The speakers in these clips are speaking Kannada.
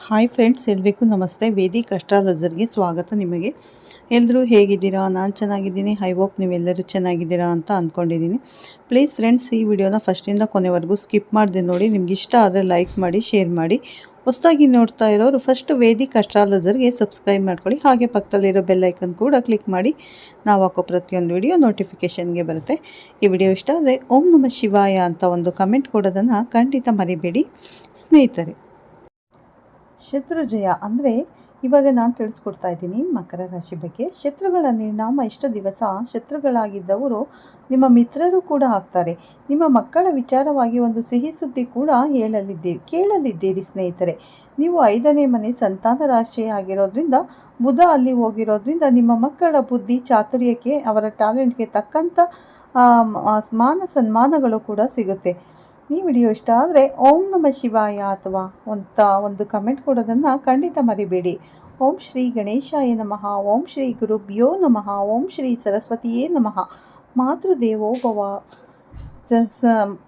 ಹಾಯ್ ಫ್ರೆಂಡ್ಸ್, ಎಲ್ರಿಗೂ ನಮಸ್ತೆ. ವೇದಿಕ್ ಅಸ್ಟ್ರಾಲಜರ್ಗೆ ಸ್ವಾಗತ. ನಿಮಗೆ ಎಲ್ಲರೂ ಹೇಗಿದ್ದೀರಾ? ನಾನು ಚೆನ್ನಾಗಿದ್ದೀನಿ. ಐ ಹೋಪ್ ನೀವೆಲ್ಲರೂ ಚೆನ್ನಾಗಿದ್ದೀರಾ ಅಂತ ಅಂದ್ಕೊಂಡಿದ್ದೀನಿ. ಪ್ಲೀಸ್ ಫ್ರೆಂಡ್ಸ್, ಈ ವಿಡಿಯೋನ ಫಸ್ಟಿಂದ ಕೊನೆವರೆಗೂ ಸ್ಕಿಪ್ ಮಾಡದೆ ನೋಡಿ. ನಿಮ್ಗೆ ಇಷ್ಟ ಆದರೆ ಲೈಕ್ ಮಾಡಿ, ಶೇರ್ ಮಾಡಿ. ಹೊಸದಾಗಿ ನೋಡ್ತಾ ಇರೋರು ಫಸ್ಟ್ ವೇದಿಕ್ ಅಸ್ಟ್ರಾಲಜರ್ಗೆ ಸಬ್ಸ್ಕ್ರೈಬ್ ಮಾಡ್ಕೊಳ್ಳಿ. ಹಾಗೆ ಪಕ್ಕದಲ್ಲಿರೋ ಬೆಲ್ಲೈಕನ್ ಕೂಡ ಕ್ಲಿಕ್ ಮಾಡಿ. ನಾವು ಹಾಕೋ ಪ್ರತಿಯೊಂದು ವಿಡಿಯೋ ನೋಟಿಫಿಕೇಷನ್ಗೆ ಬರುತ್ತೆ. ಈ ವಿಡಿಯೋ ಇಷ್ಟ ಆದರೆ ಓಂ ನಮಃ ಶಿವಾಯ ಅಂತ ಒಂದು ಕಮೆಂಟ್ ಕೊಡೋದನ್ನು ಖಂಡಿತ ಮರಿಬೇಡಿ ಸ್ನೇಹಿತರೆ. ಶತ್ರುಜಯ ಅಂದರೆ ಇವಾಗ ನಾನು ತಿಳಿಸ್ಕೊಡ್ತಾ ಇದ್ದೀನಿ ಮಕರ ರಾಶಿ ಬಗ್ಗೆ. ಶತ್ರುಗಳ ನಿರ್ನಾಮ ಇಷ್ಟು ದಿವಸ ಶತ್ರುಗಳಾಗಿದ್ದವರು ನಿಮ್ಮ ಮಿತ್ರರು ಕೂಡ ಆಗ್ತಾರೆ. ನಿಮ್ಮ ಮಕ್ಕಳ ವಿಚಾರವಾಗಿ ಒಂದು ಸಿಹಿ ಸುದ್ದಿ ಕೂಡ ಕೇಳಲಿದ್ದೀರಿ ಸ್ನೇಹಿತರೆ. ನೀವು 5ನೇ ಮನೆ ಸಂತಾನ ರಾಶಿ ಆಗಿರೋದ್ರಿಂದ ಬುಧ ಅಲ್ಲಿ ಹೋಗಿರೋದ್ರಿಂದ ನಿಮ್ಮ ಮಕ್ಕಳ ಬುದ್ಧಿ ಚಾತುರ್ಯಕ್ಕೆ, ಅವರ ಟ್ಯಾಲೆಂಟ್ಗೆ ತಕ್ಕಂಥ ಮಾನ ಸನ್ಮಾನಗಳು ಕೂಡ ಸಿಗುತ್ತೆ. ಈ ವಿಡಿಯೋ ಇಷ್ಟ ಆದರೆ ಓಂ ನಮಃ ಶಿವಾಯ ಅಥವಾ ಒಂದು ಕಮೆಂಟ್ ಕೊಡೋದನ್ನು ಖಂಡಿತ ಮರಿಬೇಡಿ. ಓಂ ಶ್ರೀ ಗಣೇಶಾಯ ನಮಃ, ಓಂ ಶ್ರೀ ಗುರುಭ್ಯೋ ನಮಃ, ಓಂ ಶ್ರೀ ಸರಸ್ವತಿಯೇ ನಮಃ. ಮಾತೃದೇವೋ ಭವ,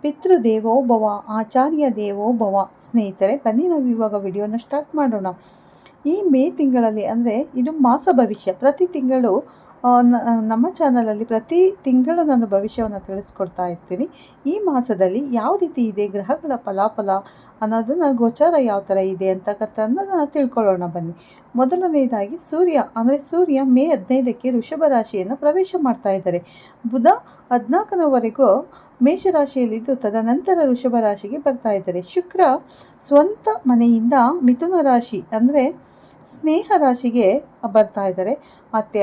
ಪಿತೃದೇವೋ ಭವ, ಆಚಾರ್ಯ ದೇವೋ ಭವ. ಸ್ನೇಹಿತರೆ, ಬನ್ನಿ ನಾವು ಇವಾಗ ವಿಡಿಯೋನ ಸ್ಟಾರ್ಟ್ ಮಾಡೋಣ. ಈ ಮೇ ತಿಂಗಳಲ್ಲಿ ಅಂದರೆ ಇದು ಮಾಸ ಭವಿಷ್ಯ. ಪ್ರತಿ ತಿಂಗಳು ನಮ್ಮ ಚಾನಲಲ್ಲಿ ಪ್ರತಿ ತಿಂಗಳು ನಾನು ಭವಿಷ್ಯವನ್ನು ತಿಳಿಸ್ಕೊಡ್ತಾ ಇರ್ತೀನಿ. ಈ ಮಾಸದಲ್ಲಿ ಯಾವ ರೀತಿ ಇದೆ ಗ್ರಹಗಳ ಫಲಾಫಲ ಅನ್ನೋದನ್ನು, ಗೋಚಾರ ಯಾವ ಥರ ಇದೆ ಅಂತಕ್ಕಂಥದ್ದನ್ನು ತಿಳ್ಕೊಳ್ಳೋಣ ಬನ್ನಿ. ಮೊದಲನೇದಾಗಿ ಸೂರ್ಯ ಮೇ 15ಕ್ಕೆ ವೃಷಭ ರಾಶಿಯನ್ನು ಪ್ರವೇಶ ಮಾಡ್ತಾ ಇದ್ದಾರೆ. ಬುಧ 14ರವರೆಗೂ ಮೇಷರಾಶಿಯಲ್ಲಿದ್ದು ತದನಂತರ ವೃಷಭ ರಾಶಿಗೆ ಬರ್ತಾ ಇದ್ದಾರೆ. ಶುಕ್ರ ಸ್ವಂತ ಮನೆಯಿಂದ ಮಿಥುನ ರಾಶಿ ಅಂದರೆ ಸ್ನೇಹ ರಾಶಿಗೆ ಬರ್ತಾ ಇದ್ದಾರೆ. ಮತ್ತು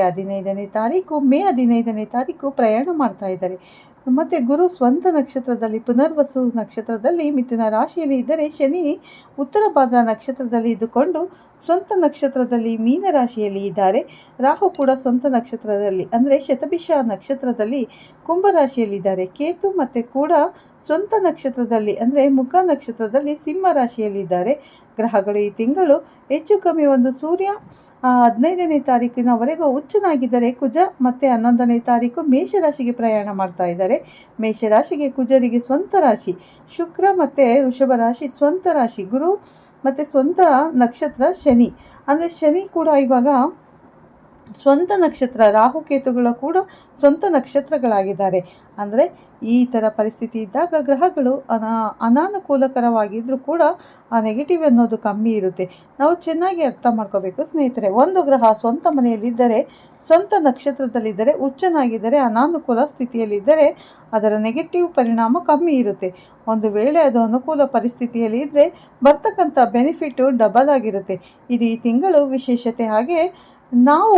ಮೇ 15ನೇ ತಾರೀಕು ಪ್ರಯಾಣ ಮಾಡ್ತಾ ಇದ್ದಾರೆ. ಮತ್ತು ಗುರು ಸ್ವಂತ ನಕ್ಷತ್ರದಲ್ಲಿ ಪುನರ್ವಸು ನಕ್ಷತ್ರದಲ್ಲಿ ಮಿಥುನ ರಾಶಿಯಲ್ಲಿ ಇದ್ದರೆ, ಶನಿ ಉತ್ತರ ಭಾದ್ರ ನಕ್ಷತ್ರದಲ್ಲಿ ಇದ್ದುಕೊಂಡು ಸ್ವಂತ ನಕ್ಷತ್ರದಲ್ಲಿ ಮೀನ ರಾಶಿಯಲ್ಲಿ ಇದ್ದಾರೆ. ರಾಹು ಕೂಡ ಸ್ವಂತ ನಕ್ಷತ್ರದಲ್ಲಿ ಅಂದರೆ ಶತಭಿಷ ನಕ್ಷತ್ರದಲ್ಲಿ ಕುಂಭ ರಾಶಿಯಲ್ಲಿದ್ದಾರೆ. ಕೇತು ಮತ್ತು ಕೂಡ ಸ್ವಂತ ನಕ್ಷತ್ರದಲ್ಲಿ ಅಂದರೆ ಮುಖ ನಕ್ಷತ್ರದಲ್ಲಿ ಸಿಂಹ ರಾಶಿಯಲ್ಲಿದ್ದಾರೆ. ಗ್ರಹಗಳು ಈ ತಿಂಗಳು ಹೆಚ್ಚು ಕಮ್ಮಿ ಒಂದು ಸೂರ್ಯ 15ನೇ ತಾರೀಕಿನವರೆಗೂ ಉಚ್ಚನಾಗಿದ್ದರೆ, ಕುಜ ಮತ್ತು 11ನೇ ತಾರೀಕು ಮೇಷರಾಶಿಗೆ ಪ್ರಯಾಣ ಮಾಡ್ತಾ ಇದ್ದಾರೆ. ಮೇಷರಾಶಿಗೆ ಕುಜರಿಗೆ ಸ್ವಂತ ರಾಶಿ, ಶುಕ್ರ ಮತ್ತು ವೃಷಭ ರಾಶಿ ಸ್ವಂತ ರಾಶಿ, ಗುರು ಮತ್ತು ಸ್ವಂತ ನಕ್ಷತ್ರ ಶನಿ. ಅಂದರೆ ಶನಿ ಕೂಡ ಇವಾಗ ಸ್ವಂತ ನಕ್ಷತ್ರ, ರಾಹುಕೇತುಗಳು ಕೂಡ ಸ್ವಂತ ನಕ್ಷತ್ರಗಳಾಗಿದ್ದಾರೆ. ಅಂದರೆ ಈ ಥರ ಪರಿಸ್ಥಿತಿ ಇದ್ದಾಗ ಗ್ರಹಗಳು ಅನಾನುಕೂಲಕರವಾಗಿದ್ದರೂ ಕೂಡ ಆ ನೆಗೆಟಿವ್ ಅನ್ನೋದು ಕಮ್ಮಿ ಇರುತ್ತೆ. ನಾವು ಚೆನ್ನಾಗಿ ಅರ್ಥ ಮಾಡ್ಕೋಬೇಕು ಸ್ನೇಹಿತರೆ. ಒಂದು ಗ್ರಹ ಸ್ವಂತ ಮನೆಯಲ್ಲಿದ್ದರೆ, ಸ್ವಂತ ನಕ್ಷತ್ರದಲ್ಲಿದ್ದರೆ, ಉಚ್ಚನಾಗಿದ್ದರೆ, ಅನಾನುಕೂಲ ಸ್ಥಿತಿಯಲ್ಲಿದ್ದರೆ ಅದರ ನೆಗೆಟಿವ್ ಪರಿಣಾಮ ಕಮ್ಮಿ ಇರುತ್ತೆ. ಒಂದು ವೇಳೆ ಅದು ಅನುಕೂಲ ಪರಿಸ್ಥಿತಿಯಲ್ಲಿ ಇದ್ದರೆ ಬರ್ತಕ್ಕಂಥ ಬೆನಿಫಿಟ್ಟು ಡಬಲ್ ಆಗಿರುತ್ತೆ. ಇದು ಈ ತಿಂಗಳು ವಿಶೇಷತೆ. ಹಾಗೆ ನಾವು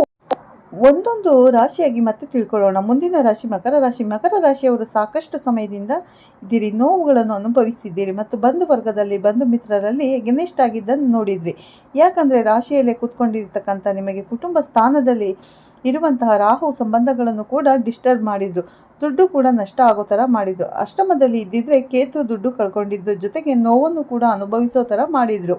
ಒಂದೊಂದು ರಾಶಿಯಾಗಿ ಮತ್ತೆ ತಿಳ್ಕೊಳ್ಳೋಣ. ಮುಂದಿನ ರಾಶಿ ಮಕರ ರಾಶಿ. ಮಕರ ರಾಶಿಯವರು ಸಾಕಷ್ಟು ಸಮಯದಿಂದ ಇದ್ದೀರಿ, ನೋವುಗಳನ್ನು ಅನುಭವಿಸಿದ್ದೀರಿ ಮತ್ತು ಬಂಧು ವರ್ಗದಲ್ಲಿ, ಬಂಧು ಮಿತ್ರರಲ್ಲಿ ಎಗನೆಸ್ಟ್ ಆಗಿದ್ದನ್ನು ನೋಡಿದ್ರಿ. ಯಾಕಂದರೆ ರಾಶಿಯಲ್ಲೇ ಕೂತ್ಕೊಂಡಿರ್ತಕ್ಕಂಥ ನಿಮಗೆ ಕುಟುಂಬ ಸ್ಥಾನದಲ್ಲಿ ಇರುವಂತಹ ರಾಹು ಸಂಬಂಧಗಳನ್ನು ಕೂಡ ಡಿಸ್ಟರ್ಬ್ ಮಾಡಿದರು. ದುಡ್ಡು ಕೂಡ ನಷ್ಟ ಆಗೋ ಥರ ಮಾಡಿದರು. ಅಷ್ಟಮದಲ್ಲಿ ಇದ್ದಿದ್ರೆ ಕೇತು ದುಡ್ಡು ಕಳ್ಕೊಂಡಿದ್ದು, ಜೊತೆಗೆ ನೋವನ್ನು ಕೂಡ ಅನುಭವಿಸೋ ಥರ ಮಾಡಿದರು.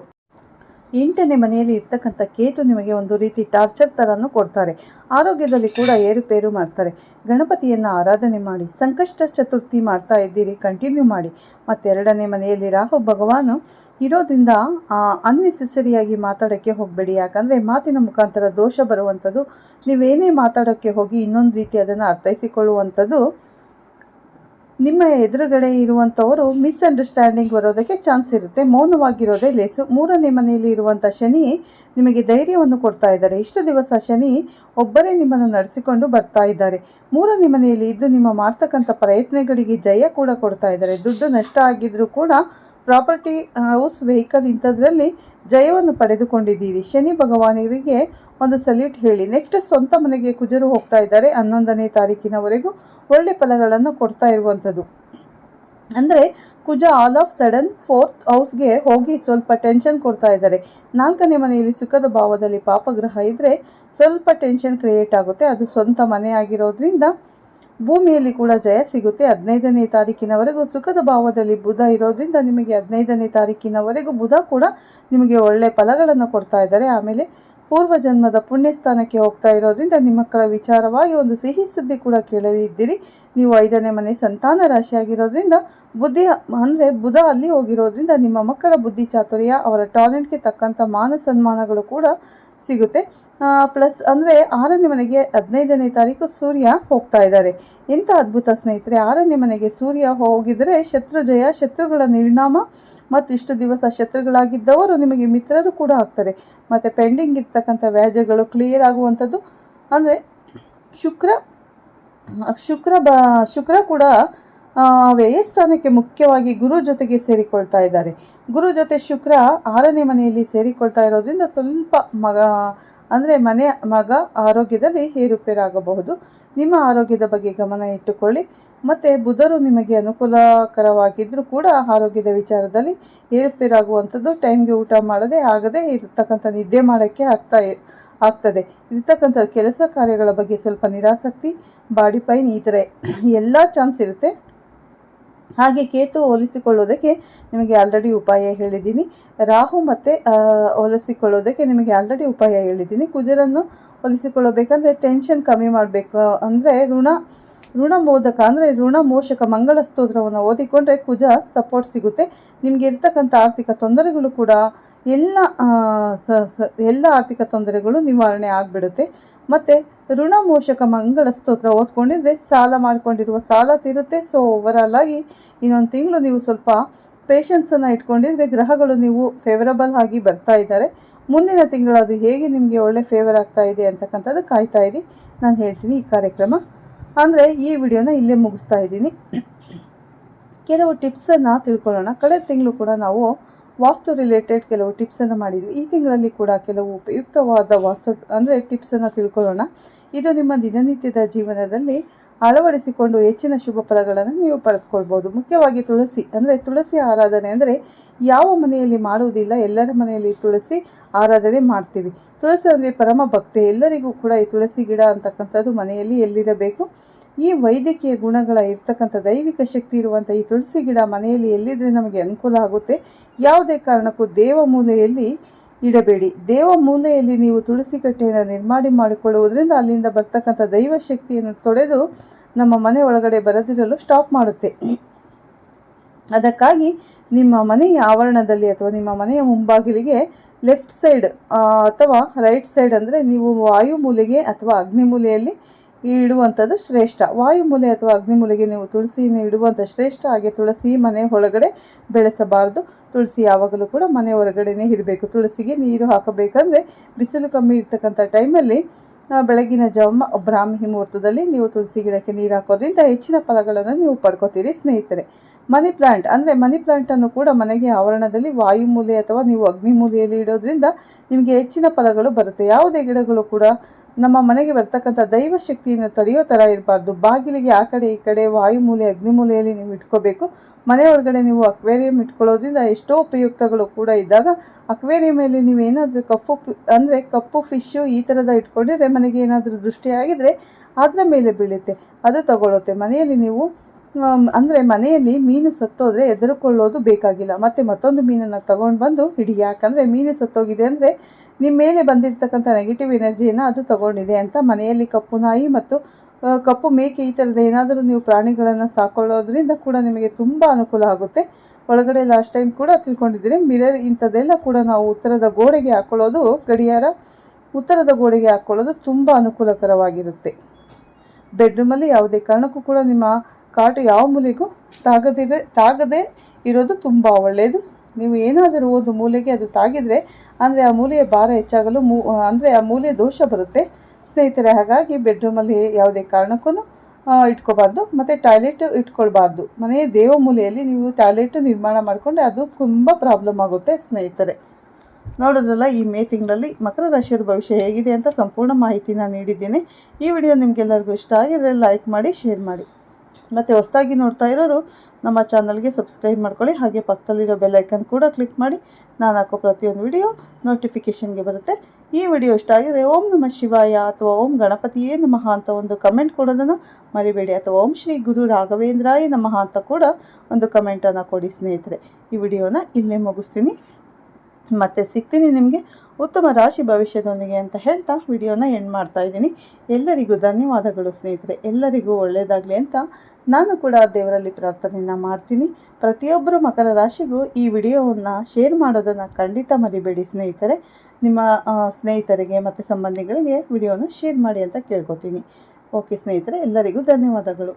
8ನೇ ಮನೆಯಲ್ಲಿ ಇರ್ತಕ್ಕಂಥ ಕೇತು ನಿಮಗೆ ಒಂದು ರೀತಿ ಟಾರ್ಚರ್ ಥರನೂ ಕೊಡ್ತಾರೆ. ಆರೋಗ್ಯದಲ್ಲಿ ಕೂಡ ಏರುಪೇರು ಮಾಡ್ತಾರೆ. ಗಣಪತಿಯನ್ನು ಆರಾಧನೆ ಮಾಡಿ. ಸಂಕಷ್ಟ ಚತುರ್ಥಿ ಮಾಡ್ತಾ ಇದ್ದೀರಿ, ಕಂಟಿನ್ಯೂ ಮಾಡಿ. ಮತ್ತು 2ನೇ ಮನೆಯಲ್ಲಿ ರಾಹು ಭಗವಾನು ಇರೋದ್ರಿಂದ ಅನ್ನೆಸೆಸರಿಯಾಗಿ ಮಾತಾಡೋಕ್ಕೆ ಹೋಗಬೇಡಿ. ಯಾಕಂದರೆ ಮಾತಿನ ಮುಖಾಂತರ ದೋಷ ಬರುವಂಥದ್ದು. ನೀವೇನೇ ಮಾತಾಡೋಕ್ಕೆ ಹೋಗಿ ಇನ್ನೊಂದು ರೀತಿ ಅದನ್ನು ಅರ್ಥೈಸಿಕೊಳ್ಳುವಂಥದ್ದು, ನಿಮ್ಮ ಎದುರುಗಡೆ ಇರುವಂಥವರು ಮಿಸ್ಅಂಡರ್ಸ್ಟ್ಯಾಂಡಿಂಗ್ ಬರೋದಕ್ಕೆ ಚಾನ್ಸ್ ಇರುತ್ತೆ. ಮೌನವಾಗಿರೋದೇ ಲೇಸು. 3ನೇ ಮನೆಯಲ್ಲಿ ಇರುವಂಥ ಶನಿ ನಿಮಗೆ ಧೈರ್ಯವನ್ನು ಕೊಡ್ತಾ ಇದ್ದಾರೆ. ಇಷ್ಟು ದಿವಸ ಶನಿ ಒಬ್ಬರೇ ನಿಮ್ಮನ್ನು ನಡೆಸಿಕೊಂಡು ಬರ್ತಾ ಇದ್ದಾರೆ. 3ನೇ ಮನೆಯಲ್ಲಿ ಇದ್ದು ನಿಮ್ಮ ಮಾಡ್ತಕ್ಕಂಥ ಪ್ರಯತ್ನಗಳಿಗೆ ಜಯ ಕೂಡ ಕೊಡ್ತಾ ಇದ್ದಾರೆ. ದುಡ್ಡು ನಷ್ಟ ಆಗಿದ್ರೂ ಕೂಡ ಪ್ರಾಪರ್ಟಿ, ಹೌಸ್, ವೆಹಿಕಲ್ ಇಂಥದ್ರಲ್ಲಿ ಜಯವನ್ನು ಪಡೆದುಕೊಂಡಿದ್ದೀರಿ. ಶನಿ ಭಗವಾನರಿಗೆ ಒಂದು ಸಲ್ಯೂಟ್ ಹೇಳಿ. ನೆಕ್ಸ್ಟ್ ಸ್ವಂತ ಮನೆಗೆ ಕುಜರು ಹೋಗ್ತಾ ಇದ್ದಾರೆ. 11ನೇ ತಾರೀಕಿನವರೆಗೂ ಒಳ್ಳೆ ಫಲಗಳನ್ನು ಕೊಡ್ತಾ ಇರುವಂಥದ್ದು. ಅಂದರೆ ಕುಜ ಆಲ್ ಆಫ್ ಸಡನ್ 4th ಹೌಸ್ಗೆ ಹೋಗಿ ಸ್ವಲ್ಪ ಟೆನ್ಷನ್ ಕೊಡ್ತಾ ಇದ್ದಾರೆ. 4ನೇ ಮನೆಯಲ್ಲಿ ಸುಖದ ಭಾವದಲ್ಲಿ ಪಾಪಗ್ರಹ ಇದ್ದರೆ ಸ್ವಲ್ಪ ಟೆನ್ಷನ್ ಕ್ರಿಯೇಟ್ ಆಗುತ್ತೆ. ಅದು ಸ್ವಂತ ಮನೆ ಆಗಿರೋದ್ರಿಂದ ಭೂಮಿಯಲ್ಲಿ ಕೂಡ ಜಯ ಸಿಗುತ್ತೆ. 15ನೇ ತಾರೀಕಿನವರೆಗೂ ಸುಖದ ಭಾವದಲ್ಲಿ ಬುಧ ಇರೋದ್ರಿಂದ ನಿಮಗೆ 15ನೇ ತಾರೀಕಿನವರೆಗೂ ಬುಧ ಕೂಡ ನಿಮಗೆ ಒಳ್ಳೆ ಫಲಗಳನ್ನು ಕೊಡ್ತಾ ಇದ್ದಾರೆ. ಆಮೇಲೆ ಪೂರ್ವಜನ್ಮದ ಪುಣ್ಯಸ್ಥಾನಕ್ಕೆ ಹೋಗ್ತಾ ಇರೋದ್ರಿಂದ ನಿಮ್ಮ ಮಕ್ಕಳ ವಿಚಾರವಾಗಿ ಒಂದು ಸಿಹಿ ಸುದ್ದಿ ಕೂಡ ಕೇಳಲಿದ್ದೀರಿ. ನೀವು 5ನೇ ಮನೆ ಸಂತಾನ ರಾಶಿಯಾಗಿರೋದ್ರಿಂದ ಬುದ್ಧಿ ಅಂದರೆ ಬುಧ ಅಲ್ಲಿ ಹೋಗಿರೋದ್ರಿಂದ ನಿಮ್ಮ ಮಕ್ಕಳ ಬುದ್ಧಿ ಚಾತುರ್ಯ, ಅವರ ಟ್ಯಾಲೆಂಟ್ಗೆ ತಕ್ಕಂಥ ಮಾನ ಸನ್ಮಾನಗಳು ಕೂಡ ಸಿಗುತ್ತೆ. ಪ್ಲಸ್ ಅಂದರೆ 6ನೇ ಮನೆಗೆ 15ನೇ ತಾರೀಕು ಸೂರ್ಯ ಹೋಗ್ತಾ ಇದ್ದಾರೆ. ಎಂಥ ಅದ್ಭುತ ಸ್ನೇಹಿತರೆ! 6ನೇ ಮನೆಗೆ ಸೂರ್ಯ ಹೋಗಿದರೆ ಶತ್ರು ಜಯ, ಶತ್ರುಗಳ ನಿರ್ನಾಮ, ಮತ್ತು ಇಷ್ಟು ದಿವಸ ಶತ್ರುಗಳಾಗಿದ್ದವರು ನಿಮಗೆ ಮಿತ್ರರು ಕೂಡ ಆಗ್ತಾರೆ. ಮತ್ತು ಪೆಂಡಿಂಗ್ ಇರ್ತಕ್ಕಂಥ ವ್ಯಾಜ್ಯಗಳು ಕ್ಲಿಯರ್ ಆಗುವಂಥದ್ದು. ಅಂದರೆ ಶುಕ್ರ ಕೂಡ ವ್ಯಯಸ್ಥಾನಕ್ಕೆ ಮುಖ್ಯವಾಗಿ ಗುರು ಜೊತೆಗೆ ಸೇರಿಕೊಳ್ತಾ ಇದ್ದಾರೆ. ಗುರು ಜೊತೆ ಶುಕ್ರ 6ನೇ ಮನೆಯಲ್ಲಿ ಸೇರಿಕೊಳ್ತಾ ಇರೋದ್ರಿಂದ ಸ್ವಲ್ಪ ಮಗ ಆರೋಗ್ಯದಲ್ಲಿ ಏರುಪೇರಾಗಬಹುದು. ನಿಮ್ಮ ಆರೋಗ್ಯದ ಬಗ್ಗೆ ಗಮನ ಇಟ್ಟುಕೊಳ್ಳಿ. ಮತ್ತು ಬುಧರು ನಿಮಗೆ ಅನುಕೂಲಕರವಾಗಿದ್ದರೂ ಕೂಡ ಆರೋಗ್ಯದ ವಿಚಾರದಲ್ಲಿ ಏರುಪೇರಾಗುವಂಥದ್ದು. ಟೈಮ್ಗೆ ಊಟ ಆಗದೆ ಇರತಕ್ಕಂಥ ನಿದ್ದೆ ಮಾಡೋಕ್ಕೆ ಆಗ್ತದೆ. ಇರ್ತಕ್ಕಂಥ ಕೆಲಸ ಕಾರ್ಯಗಳ ಬಗ್ಗೆ ಸ್ವಲ್ಪ ನಿರಾಸಕ್ತಿ, ಬಾಡಿ ಪೈನ್, ಈ ಥರ ಎಲ್ಲ ಚಾನ್ಸ್ ಇರುತ್ತೆ. ಹಾಗೆ ಕೇತು ಹೋಲಿಸಿಕೊಳ್ಳೋದಕ್ಕೆ ನಿಮಗೆ ಆಲ್ರೆಡಿ ಉಪಾಯ ಹೇಳಿದ್ದೀನಿ. ರಾಹು ಮತ್ತು ಹೋಲಿಸಿಕೊಳ್ಳೋದಕ್ಕೆ ನಿಮಗೆ ಆಲ್ರೆಡಿ ಉಪಾಯ ಹೇಳಿದ್ದೀನಿ. ಕುಜರನ್ನು ಹೋಲಿಸಿಕೊಳ್ಳಬೇಕಂದ್ರೆ ಟೆನ್ಷನ್ ಕಮ್ಮಿ ಮಾಡಬೇಕು. ಅಂದರೆ ಋಣಮೋದಕ ಅಂದರೆ ಋಣಮೋಷಕ ಮಂಗಳ ಸ್ತೋತ್ರವನ್ನು ಓದಿಕೊಂಡ್ರೆ ಕುಜ ಸಪೋರ್ಟ್ ಸಿಗುತ್ತೆ. ನಿಮಗೆ ಇರ್ತಕ್ಕಂಥ ಆರ್ಥಿಕ ತೊಂದರೆಗಳು ಕೂಡ ಎಲ್ಲ ಆರ್ಥಿಕ ತೊಂದರೆಗಳು ನಿವಾರಣೆ ಆಗಿಬಿಡುತ್ತೆ. ಮತ್ತು ಋಣಮೋಷಕ ಮಂಗಳ ಸ್ತೋತ್ರ ಓದ್ಕೊಂಡಿದ್ರೆ ಸಾಲ ಮಾಡಿಕೊಂಡಿರುವ ಸಾಲ ತೀರುತ್ತೆ. ಸೊ ಓವರಾಲ್ ಆಗಿ ಇನ್ನೊಂದು ತಿಂಗಳು ನೀವು ಸ್ವಲ್ಪ ಪೇಷನ್ಸನ್ನು ಇಟ್ಕೊಂಡಿದ್ರೆ ಗ್ರಹಗಳು ನೀವು ಫೇವರಬಲ್ ಆಗಿ ಬರ್ತಾ ಇದ್ದಾರೆ. ಮುಂದಿನ ತಿಂಗಳು ಅದು ಹೇಗೆ ನಿಮಗೆ ಒಳ್ಳೆ ಫೇವರ್ ಆಗ್ತಾ ಇದೆ ಅಂತಕ್ಕಂಥದ್ದು ಕಾಯ್ತಾ ಇರಿ. ನಾನು ಹೇಳ್ತೀನಿ ಈ ಕಾರ್ಯಕ್ರಮ. ಅಂದರೆ ಈ ವಿಡಿಯೋನ ಇಲ್ಲೇ ಮುಗಿಸ್ತಾ ಇದ್ದೀನಿ. ಕೆಲವು ಟಿಪ್ಸನ್ನು ತಿಳ್ಕೊಳ್ಳೋಣ. ಕಳೆದ ತಿಂಗಳು ಕೂಡ ನಾವು ವಾಸ್ತು ರಿಲೇಟೆಡ್ ಕೆಲವು ಟಿಪ್ಸನ್ನು ಮಾಡಿದ್ವಿ. ಈ ತಿಂಗಳಲ್ಲಿ ಕೂಡ ಕೆಲವು ಉಪಯುಕ್ತವಾದ ಟಿಪ್ಸನ್ನು ತಿಳ್ಕೊಳ್ಳೋಣ. ಇದು ನಿಮ್ಮ ದಿನನಿತ್ಯದ ಜೀವನದಲ್ಲಿ ಅಳವಡಿಸಿಕೊಂಡು ಹೆಚ್ಚಿನ ಶುಭ ಫಲಗಳನ್ನು ನೀವು ಪಡೆದುಕೊಳ್ಬೋದು. ಮುಖ್ಯವಾಗಿ ತುಳಸಿ ಆರಾಧನೆ ಅಂದರೆ ಯಾವ ಮನೆಯಲ್ಲಿ ಮಾಡುವುದಿಲ್ಲ, ಎಲ್ಲರ ಮನೆಯಲ್ಲಿ ತುಳಸಿ ಆರಾಧನೆ ಮಾಡ್ತೀವಿ. ತುಳಸಿ ಅಂದರೆ ಪರಮ ಭಕ್ತಿ. ಎಲ್ಲರಿಗೂ ಕೂಡ ಈ ತುಳಸಿ ಗಿಡ ಅಂತಕ್ಕಂಥದ್ದು ಮನೆಯಲ್ಲಿ ಎಲ್ಲಿರಬೇಕು. ಈ ವೈದ್ಯಕೀಯ ಗುಣಗಳ ಇರ್ತಕ್ಕಂಥ ದೈವಿಕ ಶಕ್ತಿ ಇರುವಂಥ ಈ ತುಳಸಿ ಗಿಡ ಮನೆಯಲ್ಲಿ ಎಲ್ಲಿದ್ರೆ ನಮಗೆ ಅನುಕೂಲ ಆಗುತ್ತೆ. ಯಾವುದೇ ಕಾರಣಕ್ಕೂ ದೇವಮೂಲೆಯಲ್ಲಿ ಇಡಬೇಡಿ. ದೇವಮೂಲೆಯಲ್ಲಿ ನೀವು ತುಳಸಿ ಕಟ್ಟೆಯನ್ನು ನಿರ್ಮಾಣ ಮಾಡಿಕೊಳ್ಳುವುದರಿಂದ ಅಲ್ಲಿಂದ ಬರ್ತಕ್ಕಂಥ ದೈವ ಶಕ್ತಿಯನ್ನು ತೊಡೆದು ನಮ್ಮ ಮನೆ ಒಳಗಡೆ ಬರದಿರಲು ಸ್ಟಾಪ್ ಮಾಡುತ್ತೆ. ಅದಕ್ಕಾಗಿ ನಿಮ್ಮ ಮನೆಯ ಆವರಣದಲ್ಲಿ ಅಥವಾ ನಿಮ್ಮ ಮನೆಯ ಮುಂಬಾಗಿಲಿಗೆ ಲೆಫ್ಟ್ ಸೈಡ್ ಅಥವಾ ರೈಟ್ ಸೈಡ್ ಅಂದರೆ ನೀವು ವಾಯುಮೂಲೆಗೆ ಅಥವಾ ಅಗ್ನಿಮೂಲೆಯಲ್ಲಿ ಇಡುವಂಥದ್ದು ಶ್ರೇಷ್ಠ. ವಾಯುಮೂಲೆ ಅಥವಾ ಅಗ್ನಿಮೂಲೆಗೆ ನೀವು ತುಳಸಿಯನ್ನು ಇಡುವಂಥ ಶ್ರೇಷ್ಠ. ಹಾಗೆ ತುಳಸಿ ಮನೆ ಒಳಗಡೆ ಬೆಳೆಸಬಾರದು. ತುಳಸಿ ಯಾವಾಗಲೂ ಕೂಡ ಮನೆ ಹೊರಗಡೆನೇ ಇರಬೇಕು. ತುಳಸಿಗೆ ನೀರು ಹಾಕಬೇಕಂದ್ರೆ ಬಿಸಿಲು ಕಮ್ಮಿ ಇರ್ತಕ್ಕಂಥ ಟೈಮಲ್ಲಿ ಬೆಳಗಿನ ಜಾವ ಬ್ರಾಹ್ಮಿ ಮುಹೂರ್ತದಲ್ಲಿ ನೀವು ತುಳಸಿ ಗಿಡಕ್ಕೆ ನೀರು ಹಾಕೋದ್ರಿಂದ ಹೆಚ್ಚಿನ ಫಲಗಳನ್ನು ನೀವು ಪಡ್ಕೋತೀರಿ ಸ್ನೇಹಿತರೆ. ಮನಿ ಪ್ಲಾಂಟನ್ನು ಕೂಡ ಮನೆಗೆ ಆವರಣದಲ್ಲಿ ವಾಯುಮೂಲೆ ಅಥವಾ ನೀವು ಅಗ್ನಿಮೂಲೆಯಲ್ಲಿ ಇಡೋದ್ರಿಂದ ನಿಮಗೆ ಹೆಚ್ಚಿನ ಫಲಗಳು ಬರುತ್ತೆ. ಯಾವುದೇ ಗಿಡಗಳು ಕೂಡ ನಮ್ಮ ಮನೆಗೆ ಬರ್ತಕ್ಕಂಥ ದೈವ ಶಕ್ತಿಯನ್ನು ತಡೆಯೋ ಥರ ಇರಬಾರ್ದು. ಬಾಗಿಲಿಗೆ ಆ ಕಡೆ ಈ ಕಡೆ ವಾಯುಮೂಲೆ ಅಗ್ನಿಮೂಲೆಯಲ್ಲಿ ನೀವು ಇಟ್ಕೋಬೇಕು. ಮನೆ ಒಳಗಡೆ ನೀವು ಅಕ್ವೇರಿಯಂ ಇಟ್ಕೊಳ್ಳೋದ್ರಿಂದ ಎಷ್ಟೋ ಉಪಯುಕ್ತಗಳು ಕೂಡ ಇದ್ದಾಗ ಅಕ್ವೇರಿಯಮಲ್ಲಿ ನೀವೇನಾದರೂ ಕಪ್ಪು ಫಿಶ್ಶು ಈ ಥರದ ಇಟ್ಕೊಂಡಿದ್ರೆ ಮನೆಗೆ ಏನಾದರೂ ದೃಷ್ಟಿಯಾಗಿದ್ದರೆ ಅದರ ಮೇಲೆ ಬೀಳುತ್ತೆ, ಅದು ತಗೊಳುತ್ತೆ. ಮನೆಯಲ್ಲಿ ಮೀನು ಸತ್ತೋದ್ರೆ ಹೆದರ್ಕೊಳ್ಳೋದು ಬೇಕಾಗಿಲ್ಲ. ಮತ್ತೊಂದು ಮೀನನ್ನು ತಗೊಂಡು ಬಂದು ಹಿಡಿ. ಯಾಕಂದರೆ ಮೀನು ಸತ್ತೋಗಿದೆ ಅಂದರೆ ನಿಮ್ಮ ಮೇಲೆ ಬಂದಿರತಕ್ಕಂಥ ನೆಗೆಟಿವ್ ಎನರ್ಜಿಯನ್ನು ಅದು ತಗೊಂಡಿದೆ ಅಂತ. ಮನೆಯಲ್ಲಿ ಕಪ್ಪು ನಾಯಿ ಮತ್ತು ಕಪ್ಪು ಮೇಕೆ ಈ ಥರದ ಏನಾದರೂ ನೀವು ಪ್ರಾಣಿಗಳನ್ನು ಸಾಕೊಳ್ಳೋದ್ರಿಂದ ಕೂಡ ನಿಮಗೆ ತುಂಬ ಅನುಕೂಲ ಆಗುತ್ತೆ. ಒಳಗಡೆ ಲಾಸ್ಟ್ ಟೈಮ್ ಕೂಡ ತಿಳ್ಕೊಂಡಿದ್ದೀರಿ. ಮಿರರ್ ಇಂಥದ್ದೆಲ್ಲ ಕೂಡ ನಾವು ಉತ್ತರದ ಗೋಡೆಗೆ ಹಾಕ್ಕೊಳ್ಳೋದು, ಗಡಿಯಾರ ಉತ್ತರದ ಗೋಡೆಗೆ ಹಾಕ್ಕೊಳ್ಳೋದು ತುಂಬ ಅನುಕೂಲಕರವಾಗಿರುತ್ತೆ. ಬೆಡ್ರೂಮಲ್ಲಿ ಯಾವುದೇ ಕಾರಣಕ್ಕೂ ಕೂಡ ನಿಮ್ಮ ಕಾಟು ಯಾವ ಮೂಲೆಗೂ ತಾಗದೇ ಇರೋದು ತುಂಬ ಒಳ್ಳೆಯದು. ನೀವು ಏನಾದರೂ ಒಂದು ಮೂಲೆಗೆ ಅದು ತಾಗಿದರೆ ಅಂದರೆ ಆ ಮೂಲೆಯ ಭಾರ ಹೆಚ್ಚಾಗಲು ಆ ಮೂಲೆಯ ದೋಷ ಬರುತ್ತೆ ಸ್ನೇಹಿತರೆ. ಹಾಗಾಗಿ ಬೆಡ್ರೂಮಲ್ಲಿ ಯಾವುದೇ ಕಾರಣಕ್ಕೂ ಇಟ್ಕೋಬಾರ್ದು. ಮತ್ತು ಟಾಯ್ಲೆಟ್ ಇಟ್ಕೊಳ್ಬಾರ್ದು. ಮನೆಯ ದೇವಮೂಲೆಯಲ್ಲಿ ನೀವು ಟಾಯ್ಲೆಟ್ ನಿರ್ಮಾಣ ಮಾಡಿಕೊಂಡ್ರೆ ಅದು ತುಂಬ ಪ್ರಾಬ್ಲಮ್ ಆಗುತ್ತೆ ಸ್ನೇಹಿತರೆ. ನೋಡೋದ್ರಲ್ಲ, ಈ ಮೇ ತಿಂಗಳಲ್ಲಿ ಮಕರ ರಾಶಿಯವರ ಭವಿಷ್ಯ ಹೇಗಿದೆ ಅಂತ ಸಂಪೂರ್ಣ ಮಾಹಿತಿನ ನೀಡಿದ್ದೇನೆ. ಈ ವಿಡಿಯೋ ನಿಮಗೆಲ್ಲರಿಗೂ ಇಷ್ಟ ಆಗಿದ್ರೆ ಲೈಕ್ ಮಾಡಿ, ಶೇರ್ ಮಾಡಿ. ಮತ್ತು ಹೊಸದಾಗಿ ನೋಡ್ತಾ ಇರೋರು ನಮ್ಮ ಚಾನಲ್ಗೆ ಸಬ್ಸ್ಕ್ರೈಬ್ ಮಾಡ್ಕೊಳ್ಳಿ. ಹಾಗೆ ಪಕ್ಕದಲ್ಲಿರೋ ಬೆಲ್ ಐಕನ್ ಕೂಡ ಕ್ಲಿಕ್ ಮಾಡಿ. ನಾನು ಹಾಕೋ ಪ್ರತಿಯೊಂದು ವಿಡಿಯೋ ನೋಟಿಫಿಕೇಷನ್ಗೆ ಬರುತ್ತೆ. ಈ ವಿಡಿಯೋ ಇಷ್ಟ ಆಗಿದ್ರೆ ಓಂ ನಮಃ ಶಿವಾಯ ಅಥವಾ ಓಂ ಗಣಪತಿಯೇ ನಮಃ ಅಂತ ಒಂದು ಕಮೆಂಟ್ ಕೊಡೋದನ್ನು ಮರಿಬೇಡಿ. ಅಥವಾ ಓಂ ಶ್ರೀ ಗುರು ರಾಘವೇಂದ್ರಾಯ ನಮಃ ಅಂತ ಕೂಡ ಒಂದು ಕಮೆಂಟನ್ನು ಕೊಡಿ ಸ್ನೇಹಿತರೆ. ಈ ವಿಡಿಯೋನ ಇಲ್ಲೇ ಮುಗಿಸ್ತೀನಿ. ಮತ್ತೆ ಸಿಗ್ತೀನಿ ನಿಮಗೆ ಉತ್ತಮ ರಾಶಿ ಭವಿಷ್ಯದೊಂದಿಗೆ ಅಂತ ಹೇಳ್ತಾ ವಿಡಿಯೋನ ಎಂಡ್ ಮಾಡ್ತಾ ಇದ್ದೀನಿ. ಎಲ್ಲರಿಗೂ ಧನ್ಯವಾದಗಳು ಸ್ನೇಹಿತರೆ. ಎಲ್ಲರಿಗೂ ಒಳ್ಳೆಯದಾಗಲಿ ಅಂತ ನಾನು ಕೂಡ ದೇವರಲ್ಲಿ ಪ್ರಾರ್ಥನೆಯನ್ನು ಮಾಡ್ತೀನಿ. ಪ್ರತಿಯೊಬ್ಬರು ಮಕರ ರಾಶಿಗೂ ಈ ವಿಡಿಯೋವನ್ನು ಶೇರ್ ಮಾಡೋದನ್ನು ಖಂಡಿತ ಮರಿಬೇಡಿ ಸ್ನೇಹಿತರೆ. ನಿಮ್ಮ ಸ್ನೇಹಿತರಿಗೆ ಮತ್ತು ಸಂಬಂಧಿಗಳಿಗೆ ವಿಡಿಯೋನ ಶೇರ್ ಮಾಡಿ ಅಂತ ಕೇಳ್ಕೊತೀನಿ. ಓಕೆ ಸ್ನೇಹಿತರೆ, ಎಲ್ಲರಿಗೂ ಧನ್ಯವಾದಗಳು.